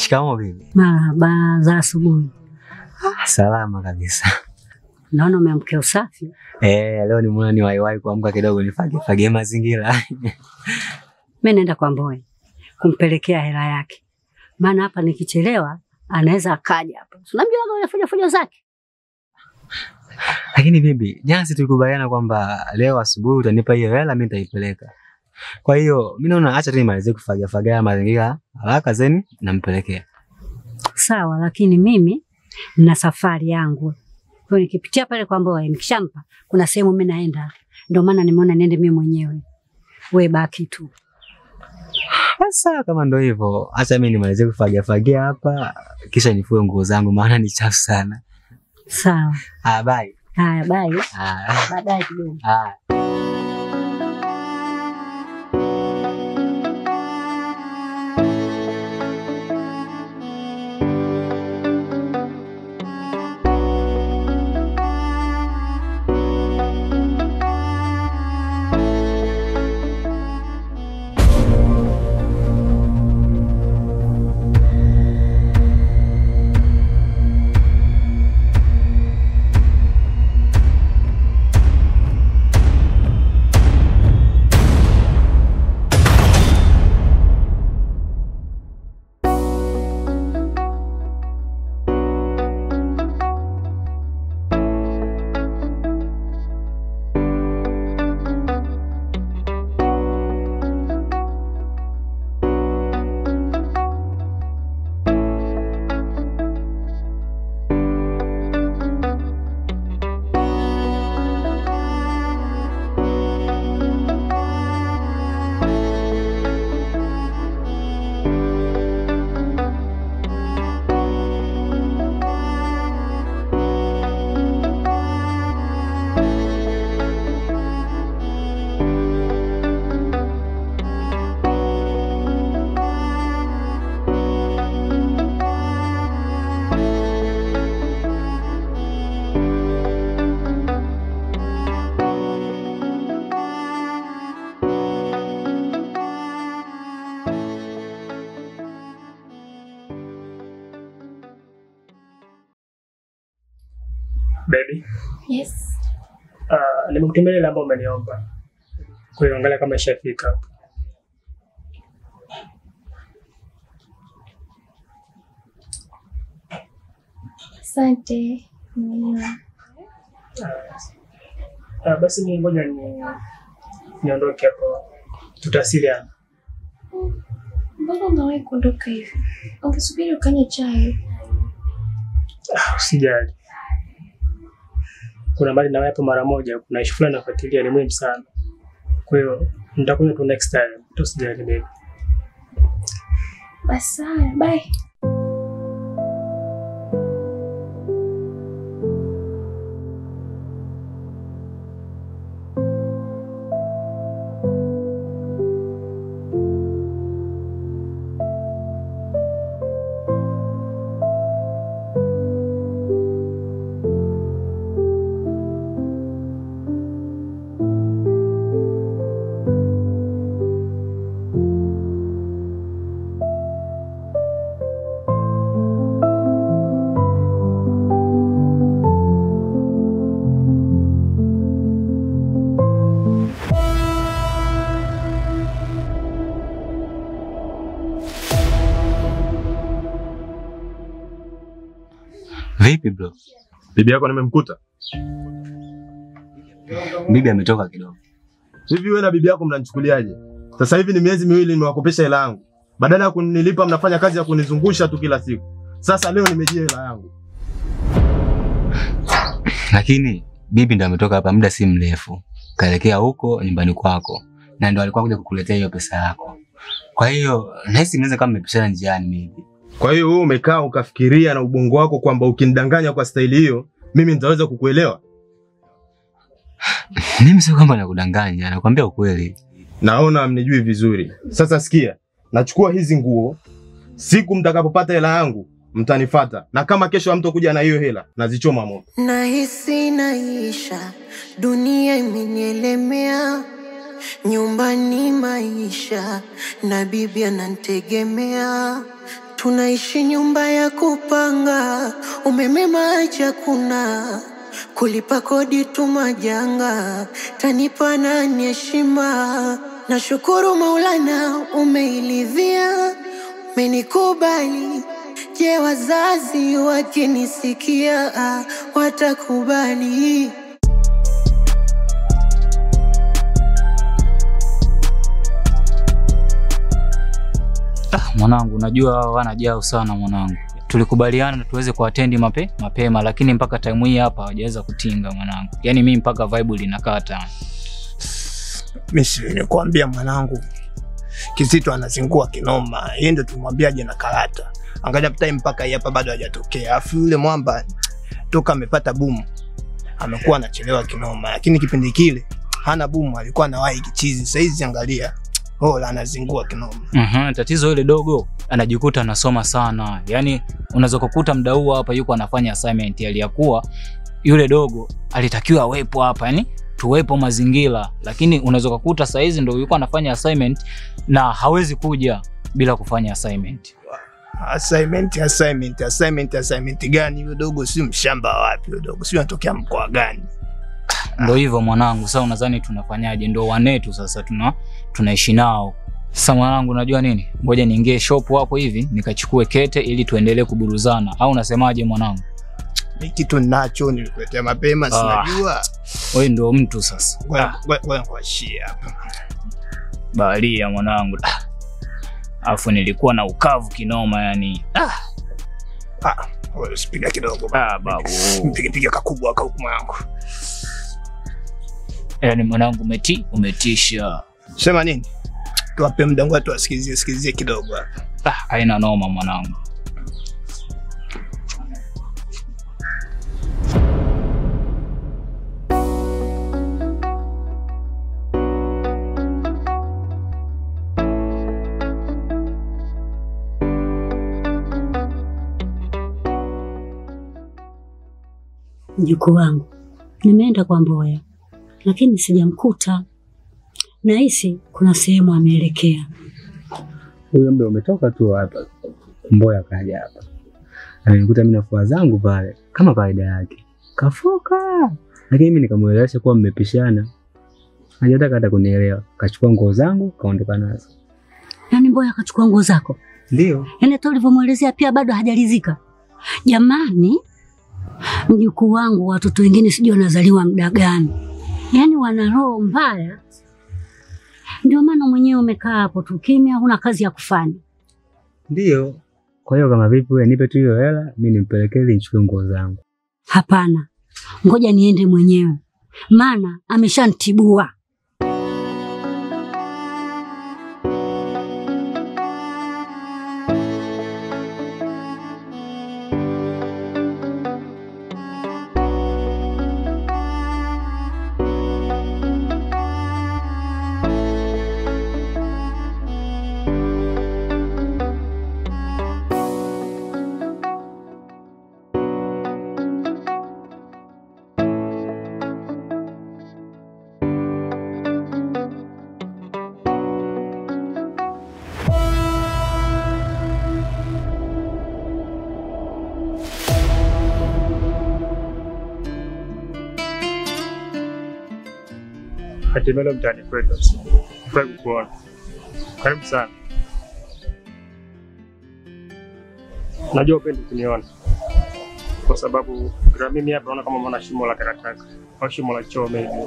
Shikamoo bibi. Marhaba za asubuhi. Salama kabisa. Naona umeamka usafi. Leo nimeona ni waiwai kuamka kidogo nifage mazingira. Mimi naenda kwa Mboe kumpelekea hela yake. Maana hapa nikichelewa anaweza akaja hapa. Unamjua anafanya fujo zake. Lakini bibi, jana tulikubaliana kwamba leo asubuhi utanipa hiyo hela mimi nitaipeleka. Kwa hiyo mimi naona acha tu nimalize kufagia mazingira haraka zeni nampelekea. Sawa, lakini mimi nina safari yangu. Kwa nikipitia pale kwa Mboe nikishampa kuna sehemu mimi naenda. Ndio maana nimeona niende mimi mwenyewe. Wewe baki tu. Sasa kama ndio hivyo, acha mimi nimalize kufagia hapa kisha nifue nguo zangu maana ni chafu sana. Sawa. Bye. Haya, bye. Baadaye kidogo. Baby. Yes. Nimekutumia ile namba umeniomba. Kwa hiyo angalia kama ishafika. Asante. Basi mimi ngoja niondoke hapo. Tutasiliana. Mbona unawahi kuondoka hivi? Ungesubiri ukanywe chai. Usijali. Kuna mali na hapo mara moja, kuna issue fulani nafuatilia ni muhimu sana. Kwa hiyo nitakuja tu next time. Usijali baby. Basi, bye. Vipi bro? Bibi yako nimemkuta. Bibi ametoka kidogo. Hivi wewe na bibi yako mnanichukuliaje? Sasa hivi ni miezi miwili nimewakopesha hela yangu. Badala ya kunilipa mnafanya kazi ya kunizungusha tu kila siku. Sasa leo nimejia hela yangu. Lakini bibi ndo ametoka hapa muda si mrefu. Kaelekea huko nyumbani kwako. Na ndo alikuwa kuja kukuletea hiyo pesa yako. Kwa hiyo nahisi mnaweza kama mmepishana njiani bibi. Kwa hiyo wewe umekaa ukafikiria na ubongo wako kwamba ukinidanganya kwa staili hiyo, mimi nitaweza kukuelewa? Mimi sio kwamba nakudanganya, nakwambia ukweli. Naona mnijui vizuri. Sasa sikia, nachukua hizi nguo. Siku mtakapopata hela yangu, mtanifuata. Na kama kesho hamtokuja na hiyo hela, nazichoma moto. Nahisi naisha, dunia imenielemea. Nyumbani maisha, na bibi ananitegemea. tunaishi nyumba ya kupanga, umeme maji hakuna, kulipa kodi tu majanga, tanipa nani heshima? Nashukuru Maulana umeilidhia, umenikubali. Je, wazazi wakinisikia watakubali? Mwanangu, najua wanajao sana mwanangu. Tulikubaliana tuweze kuattend mapema, lakini mpaka time hii hapa hawajaweza kutinga mwanangu. Yaani mimi mpaka vibe linakata. Mimi nikwambia mwanangu, Kizito anazingua kinoma. Yeye ndio tumwambia aje na karata. Angalia time mpaka hapa bado hajatokea. Afu yule mwamba toka amepata boom amekuwa anachelewa kinoma. Lakini kipindi kile hana boom, alikuwa anawahi kichizi. Sasa hizi angalia, la anazingua kinoma. Tatizo ile dogo anajikuta anasoma sana. Yaani unaweza kukuta muda huu hapa yuko anafanya assignment, aliyakuwa yule dogo alitakiwa awepo hapa, yani tuwepo mazingira, lakini unaweza kukuta saa hizi ndio yuko anafanya assignment na hawezi kuja bila kufanya assignment. Assignment gani? Yule dogo si mshamba wapi? Yule dogo si anatokea mkoa gani? Ndio hivyo mwanangu. Sasa unadhani tunafanyaje? Ndio wanetu sasa tunaishi nao. Sasa mwanangu, unajua nini? Ngoja niingie shop hapo hivi nikachukue kete ili tuendelee kuburuzana. Au unasemaje mwanangu? Ni kitu ninacho nilikuletea mapema, sinajua. Wewe ndio mtu sasa. Ngoja kuashia hapa. Baharia mwanangu. Alafu nilikuwa na ukavu kinoma yani. Wewe usipiga kidogo. Babu. Piga kakubwa kwa huku mwanangu. Yaani mwanangu umetisha. Sema nini? Tuwape muda ngoja tuwasikizie kidogo hapa. Haina noma mwanangu. Mjukuu wangu, nimeenda kwa Mboya, lakini sijamkuta. Nahisi kuna sehemu ameelekea. Huyo mbe umetoka tu hapa. Mboya kaja hapa. Ananikuta mimi nafua zangu pale kama kawaida yake. Kafoka. Lakini mimi nikamuelewesha kuwa mmepishana. Hajataka hata kunielewa. Kachukua nguo zangu kaondoka nazo. Yaani Mboya akachukua nguo zako? Ndio. Yaani hata ulivyomuelezea pia bado hajalizika. Jamani, mjukuu wangu, watoto wengine sijui wanazaliwa muda gani. Yaani wana roho mbaya. Ndio maana mwenyewe umekaa hapo tu kimya, huna kazi ya kufanya. Ndio. Kwa hiyo kama vipi wewe nipe tu hiyo hela, mimi nimpelekee ili nichukue nguo zangu. Hapana. Ngoja niende mwenyewe. Maana ameshanitibua. Hatimaye mtani kwetu. Furahi kukuona. Karibu sana. Najua upendi kuniona. Kwa sababu mimi hapa naona kama mwana shimo la takataka au shimo la choo maybe.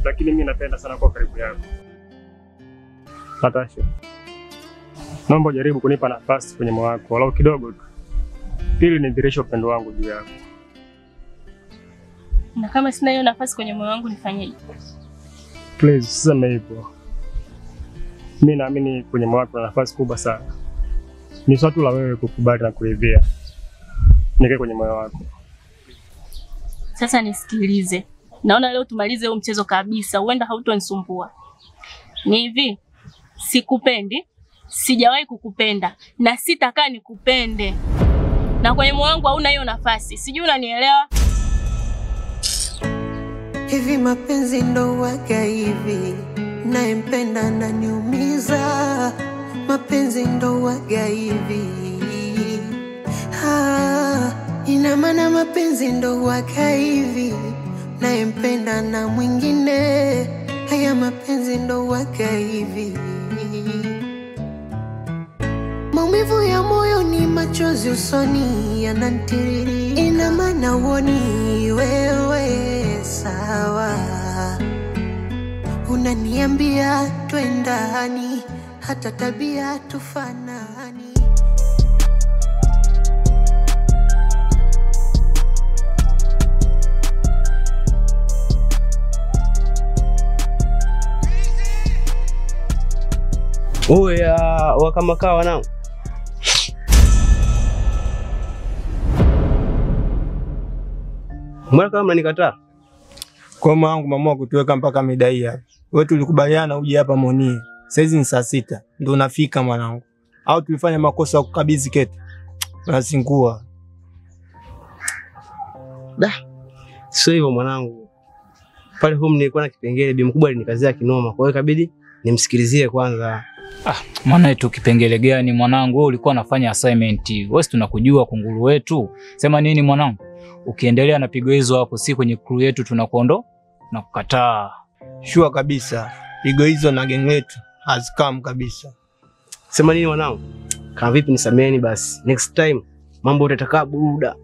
Lakini mimi napenda sana kuwa karibu yako. Natasha, naomba jaribu kunipa nafasi kwenye moyo wako walau kidogo tu, ili nidhihirishe upendo wangu juu yako. Na kama sina hiyo nafasi kwenye moyo wangu nifanyeje? Please, sema hivyo. Mimi naamini kwenye moyo wako na nafasi kubwa sana. Ni swala tu la wewe kukubali na kuridhia nikae kwenye moyo wako. Sasa nisikilize. Naona leo tumalize huu mchezo kabisa. Huenda hautonisumbua. Ni hivi, sikupendi, sijawahi kukupenda na sitakaa nikupende. Na kwenye moyo wangu hauna hiyo nafasi. Sijui unanielewa? Hivi mapenzi ndo waga hivi, naempenda ananiumiza, mapenzi ndo waga hivi. Ina maana mapenzi ndo waga hivi, nayempenda na mwingine, haya mapenzi ndo waga hivi. Maumivu ya moyo ni machozi usoni yanantiriri, ina maana uoni wewe sawa. Unaniambia twendani, hata tabia tufanani. Oya, wakamakaa wanangu. Mbona kama mnanikataa? Kwa mwanangu mama kutuweka mpaka midai hapa. Wewe tulikubaliana uje hapa Monie. Saizi ni saa 6 ndio unafika mwanangu. Au tulifanya makosa ya kukabidhi kete? Unasingua. Da. Sio hivyo mwanangu. Pale home nilikuwa na kipengele bi mkubwa alinikazia kinoma. Kwa hiyo ikabidi nimsikilizie kwanza. Maana tu kipengele gani mwanangu? Wewe ulikuwa unafanya assignment. Wewe tunakujua kunguru wetu. Sema nini mwanangu? Ukiendelea na pigo hizo hapo si kwenye crew yetu tunakuondo na kukataa. Sure kabisa. Pigo hizo na gang letu hazikam kabisa. Sema nini mwanangu? Kama vipi nisameni basi. Next time mambo utatakaa buruda.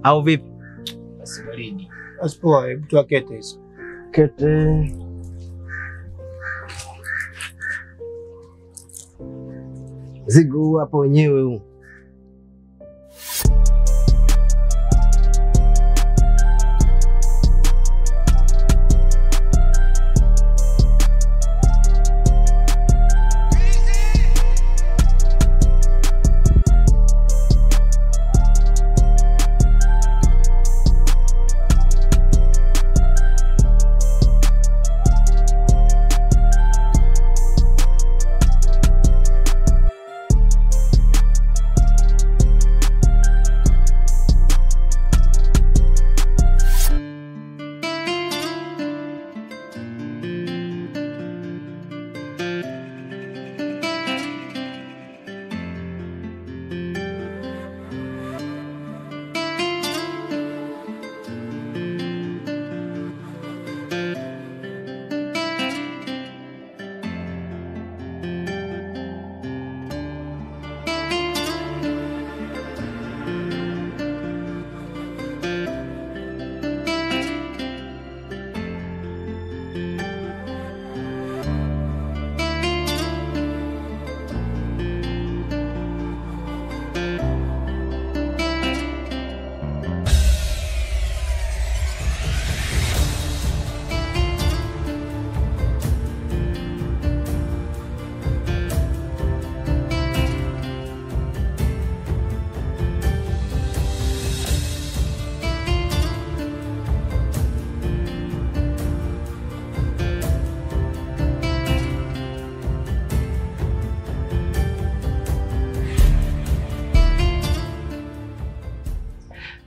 Au vipi? Basi baridi. Asipoa, hebu toa kete hizo. Kete. Zigo hapo wenyewe huu.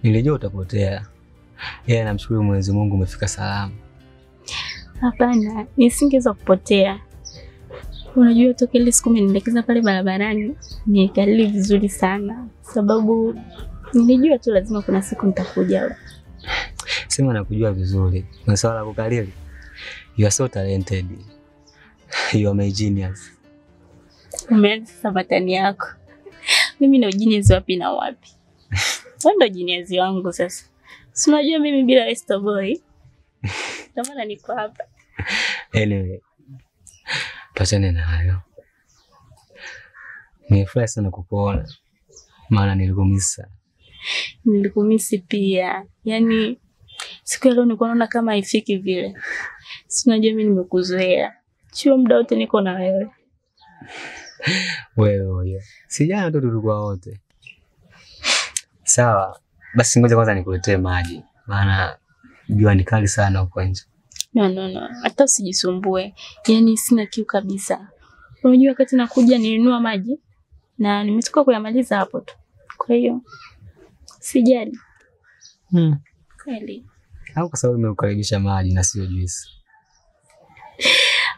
Nilijua utapotea. Yeye namshukuru Mwenyezi Mungu umefika salama. Hapana, nisingeweza kupotea. Unajua toka ile siku umenielekeza pale barabarani, nikalili vizuri sana sababu nilijua tu lazima kuna siku nitakuja. Sema nakujua vizuri. Masuala ya kukalili. You are so talented. You are my genius. Umeanza sabatani yako. Mimi na genius wapi na wapi? Wewe ndo genius wangu sasa. Si unajua mimi bila Esther boy. Ndio maana niko hapa. Anyway. Tuachane na hayo. Nimefurahi sana kukuona. Maana nilikumisa. Nilikumisi pia. Yaani siku leo nilikuwa naona kama haifiki vile. Si unajua mimi nimekuzoea. Sio muda wote niko na wewe. Wewe. Sijana tu tulikuwa wote. Sawa. Basi ngoja kwanza nikuletee maji. Maana jua ni kali sana huko nje. No. Hata usijisumbue. Yaani sina kiu kabisa. Unajua wakati nakuja nilinunua maji na nimetoka kuyamaliza hapo tu. Kwa hiyo sijali. Kweli. Au kwa sababu nimekukaribisha maji na sio juice.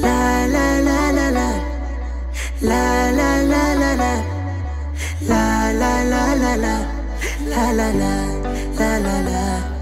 La la la la la. La la la la la. La la la la la. La la la la la la.